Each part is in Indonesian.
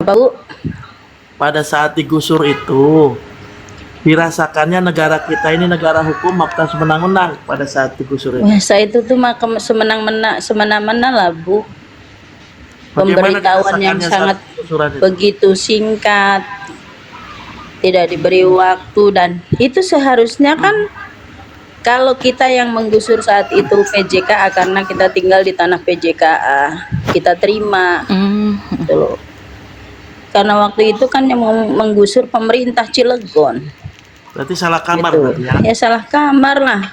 Apa, Bu? Pada saat digusur itu, dirasakannya negara kita ini negara hukum maupun semenang-menang pada saat digusur itu. Saya itu tuh semena-mena lah, Bu. Bagaimana Pemberitahuan yang dirasakannya saat sangat gusuran itu? begitu singkat, tidak diberi waktu, dan itu seharusnya kan kalau kita yang menggusur saat itu PJKA, karena kita tinggal di tanah PJKA, kita terima gitu loh. Karena waktu itu kan yang menggusur pemerintah Cilegon. Berarti salah kamar Gitu. berarti ya? Ya salah kamar lah.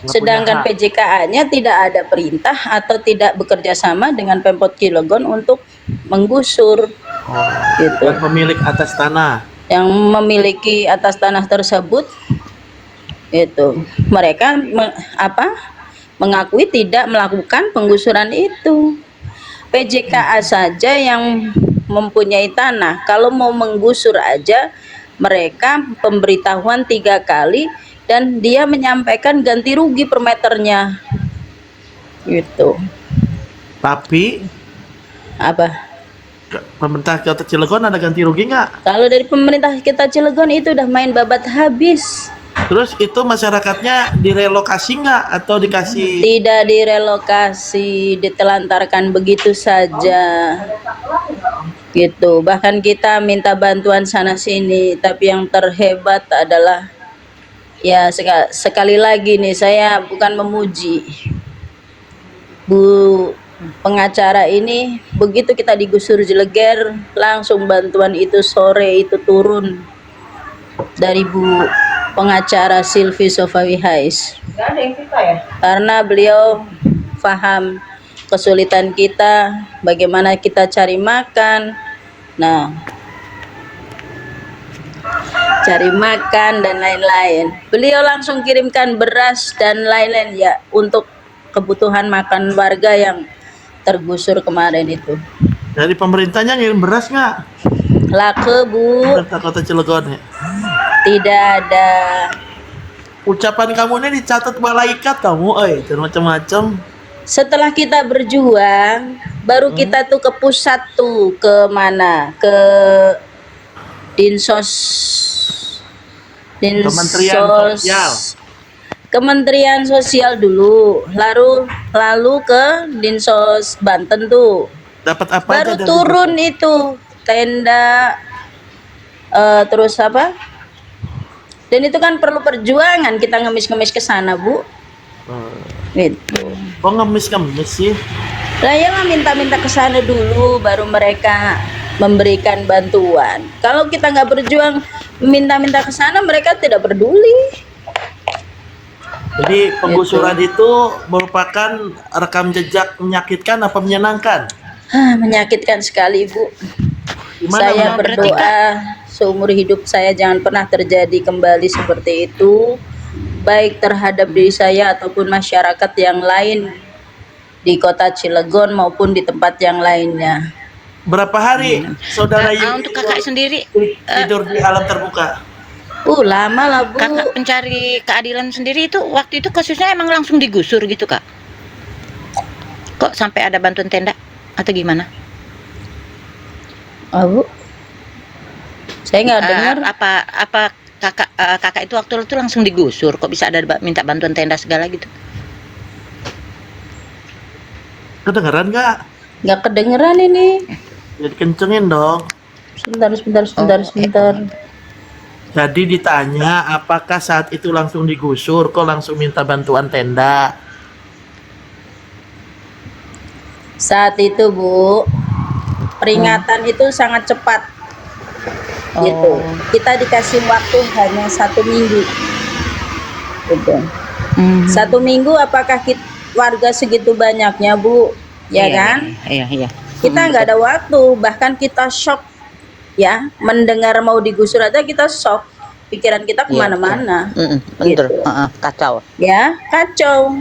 Nggak Sedangkan punya hak. PJKA-nya tidak ada perintah atau tidak bekerja sama dengan Pemkot Cilegon untuk menggusur gitu. Dan pemilik atas tanah. Yang memiliki atas tanah tersebut itu mereka mengakui tidak melakukan penggusuran itu. PJKA saja yang mempunyai tanah, kalau mau menggusur aja mereka pemberitahuan 3 kali dan dia menyampaikan ganti rugi per meternya gitu. Tapi Apa? pemerintah Kota Cilegon ada ganti rugi nggak? Kalau dari pemerintah kita Cilegon itu udah main babat habis. Terus itu masyarakatnya direlokasi nggak atau dikasih? Tidak direlokasi, ditelantarkan begitu saja gitu. Bahkan kita minta bantuan sana sini, tapi yang terhebat adalah ya sekali lagi nih, saya bukan memuji Bu pengacara ini, begitu kita digusur Jeleger langsung bantuan itu sore itu turun dari Bu pengacara Silvi Sofawi Hais. Karena beliau paham kesulitan kita, bagaimana kita cari makan. Nah, cari makan dan lain-lain. Beliau langsung kirimkan beras dan lain-lain ya untuk kebutuhan makan warga yang tergusur kemarin itu. Dari pemerintahnya ngirim beras nggak? Lake, Bu. Pemerintah Kota Cilegon ya? Tidak ada. Ucapan kamu ini dicatat malaikat kamu, macam-macam. Setelah kita berjuang, baru kita tuh ke pusat tuh, ke mana? Ke Dinsos Kementerian Sosial. Kementerian Sosial dulu, lalu ke Dinsos Banten tuh. Dapat apa Baru aja dari turun itu tenda, terus apa? Dan itu kan perlu perjuangan, kita ngemis-ngemis ke sana, Bu. Gitu. Kok ngemis-ngemis sih? Lah ya lah, minta-minta ke sana dulu baru mereka memberikan bantuan. Kalau kita nggak berjuang minta-minta ke sana, mereka tidak peduli. Jadi penggusuran itu merupakan rekam jejak menyakitkan apa menyenangkan? Menyakitkan sekali, Bu. Gimana Saya berarti, berdoa seumur hidup saya jangan pernah terjadi kembali seperti itu, baik terhadap diri saya ataupun masyarakat yang lain di Kota Cilegon maupun di tempat yang lainnya. Berapa hari saudara Yuni untuk kakak sendiri tidur di alam terbuka? Lama lah, Bu. kakak pencari keadilan sendiri itu waktu itu kasusnya emang langsung digusur gitu, Kak? Kok sampai ada bantuan tenda atau gimana? Bu, saya nggak dengar. Apa kakak itu waktu itu langsung digusur, kok bisa ada minta bantuan tenda segala gitu? Kedengeran nggak? Nggak kedengeran ini. Jadi kencengin dong. Sebentar. Jadi ditanya apakah saat itu langsung digusur, kok langsung minta bantuan tenda? Saat itu, Bu, peringatan itu sangat cepat. Gitu. Kita dikasih waktu hanya 1 minggu. Gitu. 1 minggu, apakah warga segitu banyaknya, Bu? Ya kan? Iya. Kita nggak ada waktu, bahkan kita shock ya, mendengar mau digusur aja kita shock, pikiran kita kemana-mana. Betul. Gitu. Kacau. Ya, kacau.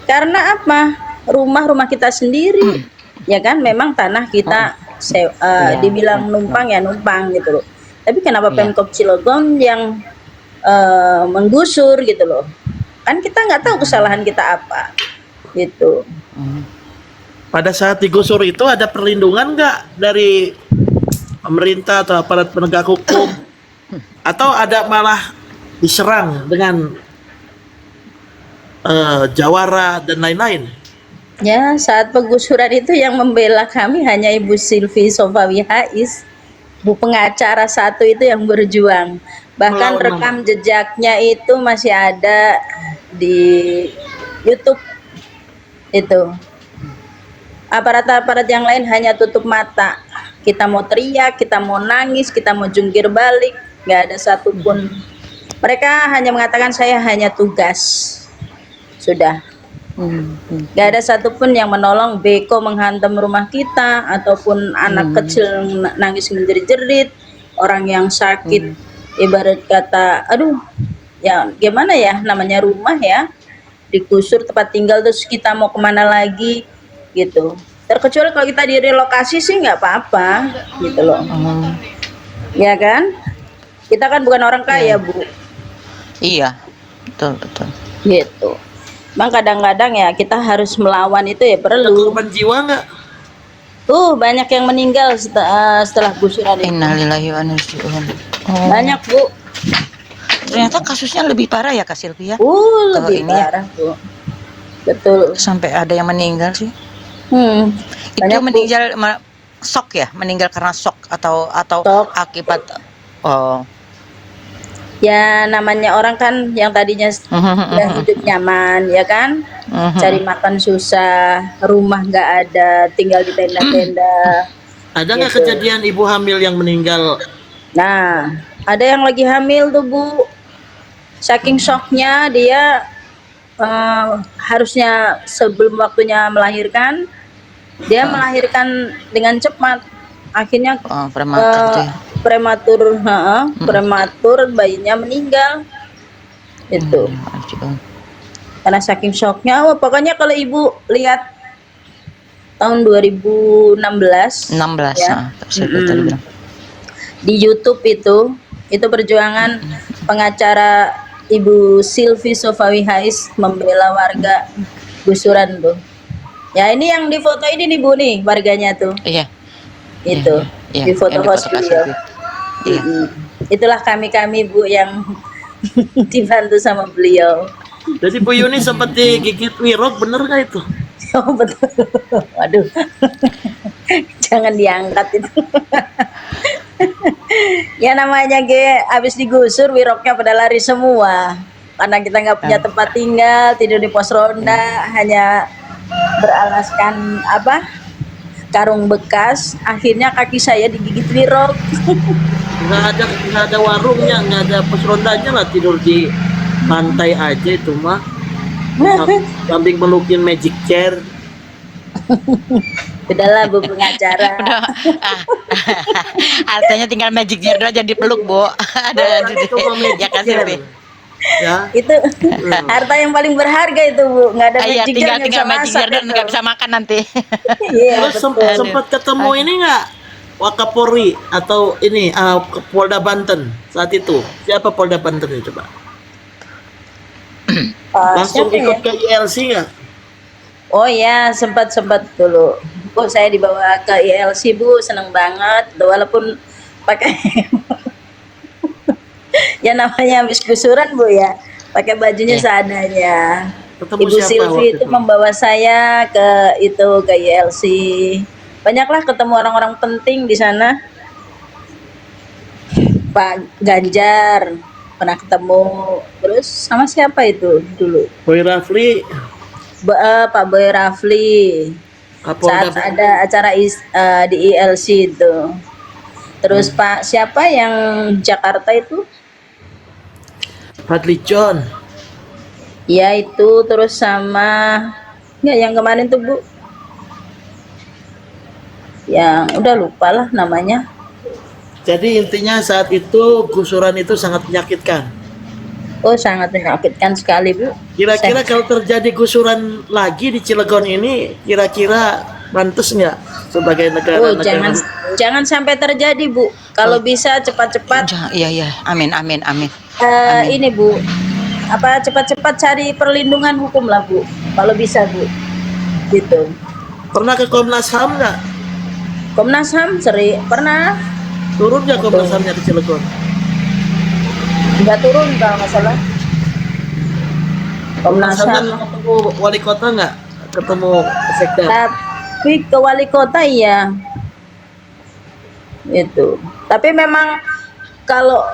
Karena apa? Rumah kita sendiri, ya kan? Memang tanah kita dibilang numpang ya numpang gitu loh. Tapi kenapa Pemkot Cilegon yang menggusur gitu loh? Kan kita nggak tahu kesalahan kita apa, gitu. Pada saat digusur itu ada perlindungan nggak dari pemerintah atau aparat penegak hukum, atau ada malah diserang dengan jawara dan lain-lain? Ya, saat penggusuran itu yang membela kami hanya Ibu Silvi Sofawi Hais, Bu pengacara satu itu yang berjuang. Bahkan Melawan rekam jejaknya itu masih ada di YouTube itu. Aparat-aparat yang lain hanya tutup mata. Kita mau teriak, kita mau nangis, kita mau jungkir balik, nggak ada satupun. Mereka hanya mengatakan saya hanya tugas. Sudah. Nggak ada satupun yang menolong. Beko menghantam rumah kita, ataupun anak kecil nangis menjerit-jerit, orang yang sakit, ibarat kata, aduh, ya gimana ya, namanya rumah ya, digusur tempat tinggal, terus kita mau kemana lagi gitu. Terkecuali kalau kita direlokasi sih nggak apa-apa gitu loh, ya kan? Kita kan bukan orang kaya, Bu, Iya, betul betul. gitu. Bang, kadang-kadang ya kita harus melawan itu ya Ada perlu. korban jiwa nggak? Banyak yang meninggal setelah gusuran itu. Innalillahi wa inna ilaihi raji'un. Oh, Banyak, Bu. ternyata kasusnya lebih parah ya Kak Sylvia. Lebih ini ya. parah, Bu. Betul. Sampai ada yang meninggal sih. Banyak, Itu Bu. meninggal shock ya, meninggal karena shock atau Shock. akibat oh. Ya namanya orang kan yang tadinya ya hidup nyaman, ya kan? Cari makan susah, rumah nggak ada, tinggal di tenda-tenda. Ada nggak Gitu. kejadian ibu hamil yang meninggal? Nah, ada yang lagi hamil tuh, Bu. Saking shocknya dia harusnya sebelum waktunya melahirkan, dia melahirkan dengan cepat. Akhirnya Prematur tuh ya. prematur bayinya meninggal. Itu. Karena saking shocknya, pokoknya kalau Ibu lihat tahun 2016 16 ya, tadi bilang. di YouTube itu perjuangan pengacara Ibu Silvi Sofawi Hais membela warga gusuran tuh. Ya ini yang di foto ini nih, Bu, nih warganya tuh. Iya. Itu Iya, di foto yang host Kak beliau. Sylvia. Iya. Itulah kami Bu yang dibantu sama beliau. Jadi Bu Yuni sempat digigit wirok, bener nggak itu? Oh betul. Waduh. Jangan diangkat itu. Ya namanya habis digusur wiroknya pada lari semua. Karena kita nggak punya tempat tinggal, tidur di pos ronda, hanya beralaskan karung bekas. Akhirnya kaki saya digigit wirok. Nggak ada warungnya, nggak ada pos rondanya lah, tidur di lantai aja itu mah. Samping melukin magic chair. Udahlah Bu pengacara. Udah. Artinya tinggal magic jar aja dipeluk, Bu. Ada ya Kak Sylvia. Ya. Itu harta yang paling berharga itu, Bu. Nggak ada Iya, magic jar, nggak tinggal bisa magic masak jar dan itu. nggak bisa makan nanti. Iya, Terus betul. sempat ketemu ini nggak, Wakapolri atau ini Polda Banten saat itu? Siapa Polda Banten itu, Pak? Langsung Siapa ikut ya? ke ILC nggak? Oh ya, sempat dulu. Bu, saya dibawa ke ILC, Bu, seneng banget. Walaupun pakai ya namanya habis gusuran, Bu ya. Pakai bajunya Iya. seadanya. Ketemu Ibu siapa Silvi waktu itu itu? membawa saya ke ILC. Banyaklah ketemu orang-orang penting di sana. Pak Ganjar pernah ketemu. Terus sama siapa itu dulu? Boy Rafli, Pak Boy Rafli. Kapolda Saat ada acara di ILC itu. Terus Pak siapa yang Jakarta itu? Fadli John. Ya itu, terus sama ya yang kemarin tuh, Bu. Yang udah lupa lah namanya. Jadi intinya saat itu gusuran itu sangat menyakitkan. Oh, sangat menyakitkan sekali, Bu. Kira-kira kalau terjadi gusuran lagi di Cilegon ini, kira-kira pantas nggak sebagai Oh, negara-negara? jangan sampai terjadi, Bu. Kalau bisa cepat-cepat Iya, amin. ini, Bu. Cepat-cepat cari perlindungan hukum lah, Bu. Kalau bisa, Bu. Gitu. Pernah ke Komnas HAM nggak? Komnas HAM pernah. Turun nggak Komnas HAM-nya di Cilegon? Nggak turun kalau nggak salah. Komnas Komnas HAM HAM. ketemu wali kota nggak? Ketemu sekda? Tapi ke wali kota iya. Itu. Tapi memang kalau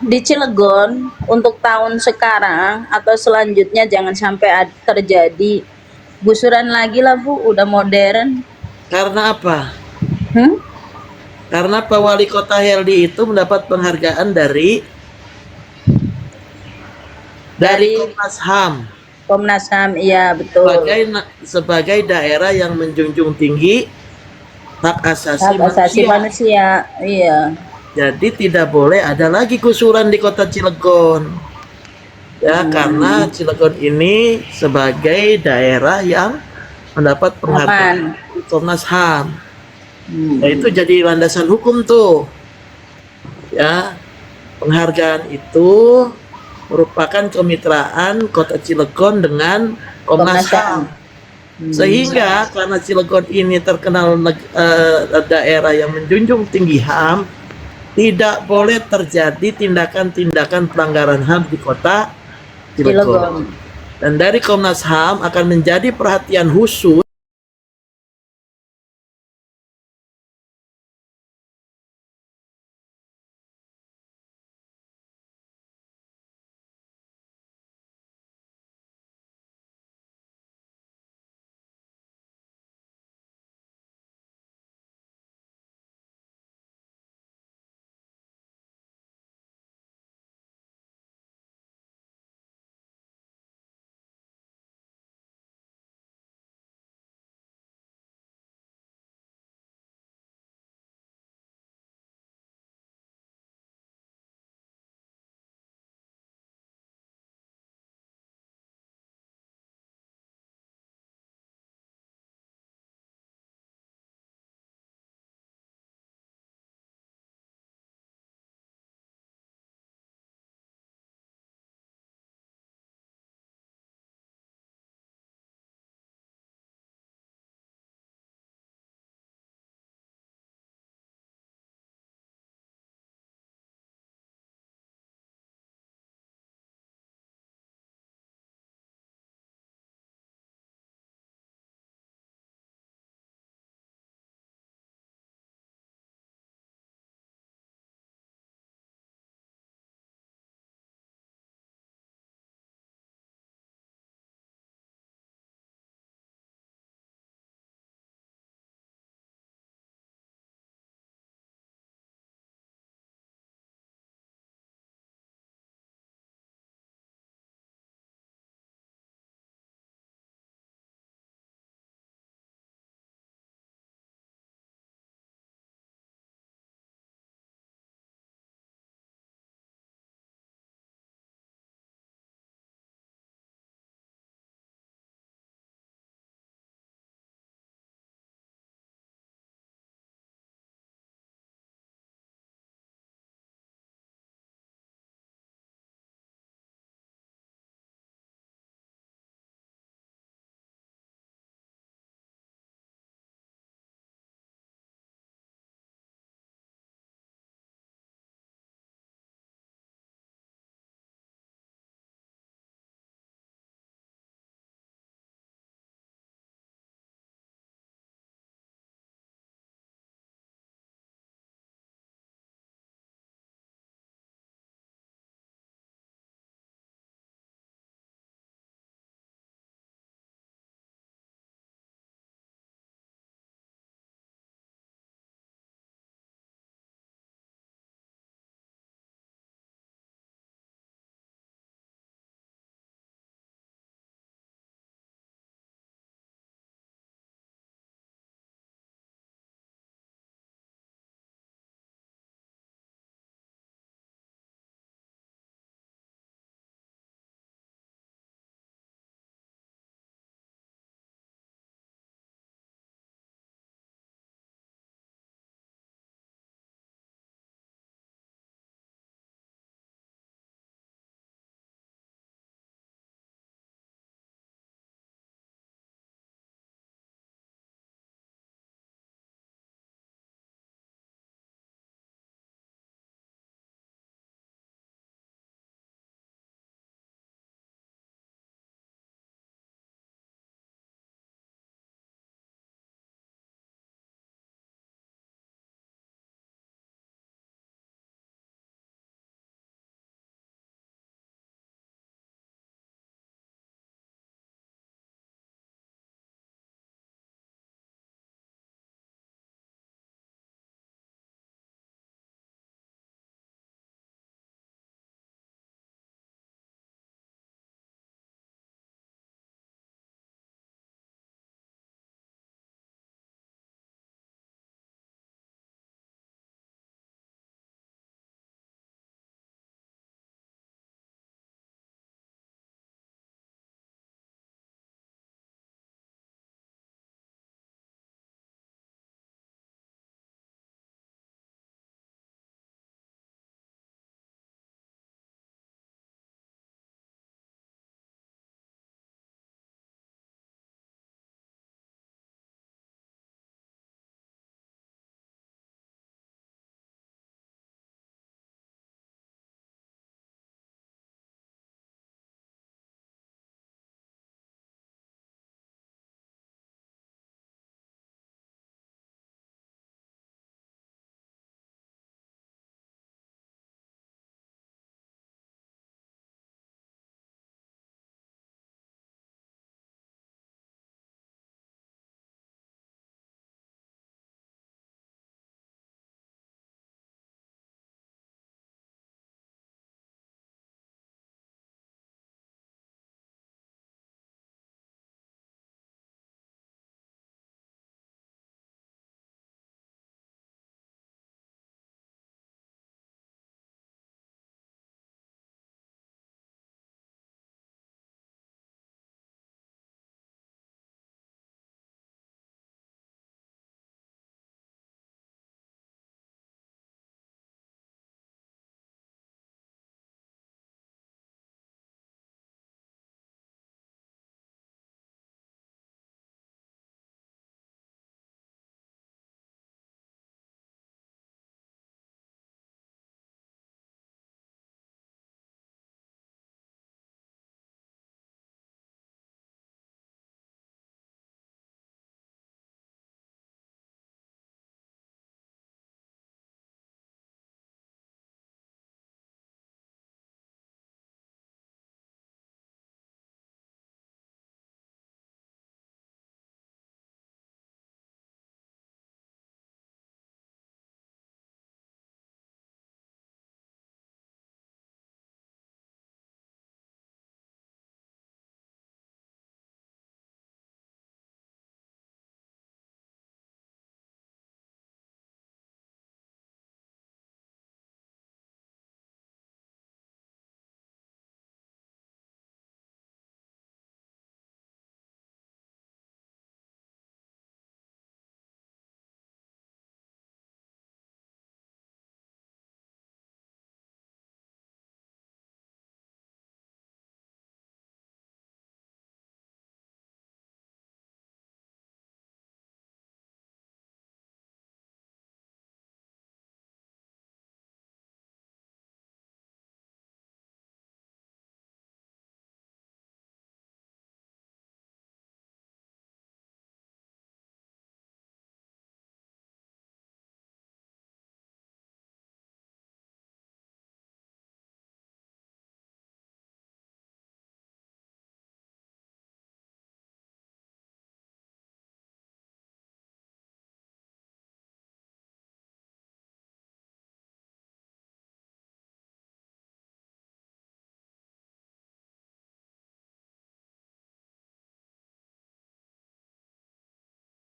di Cilegon untuk tahun sekarang atau selanjutnya jangan sampai terjadi gusuran lagi lah Bu, udah modern. Karena apa? Hmm? Karena Pak Wali Kota Heldi itu mendapat penghargaan dari Dari Komnas HAM Komnas HAM, iya betul. sebagai daerah yang menjunjung tinggi hak asasi Hak asasi manusia, iya. Jadi tidak boleh ada lagi gusuran di kota Cilegon. Ya, karena Cilegon ini sebagai daerah yang mendapat penghargaan Aman. dari Komnas HAM. Hmm. Ya, itu jadi landasan hukum tuh. Ya, penghargaan itu merupakan kemitraan kota Cilegon dengan Komnas HAM. Sehingga karena Cilegon ini terkenal daerah yang menjunjung tinggi HAM, tidak boleh terjadi tindakan-tindakan pelanggaran HAM di kota Cilegon. Dan dari Komnas HAM akan menjadi perhatian khusus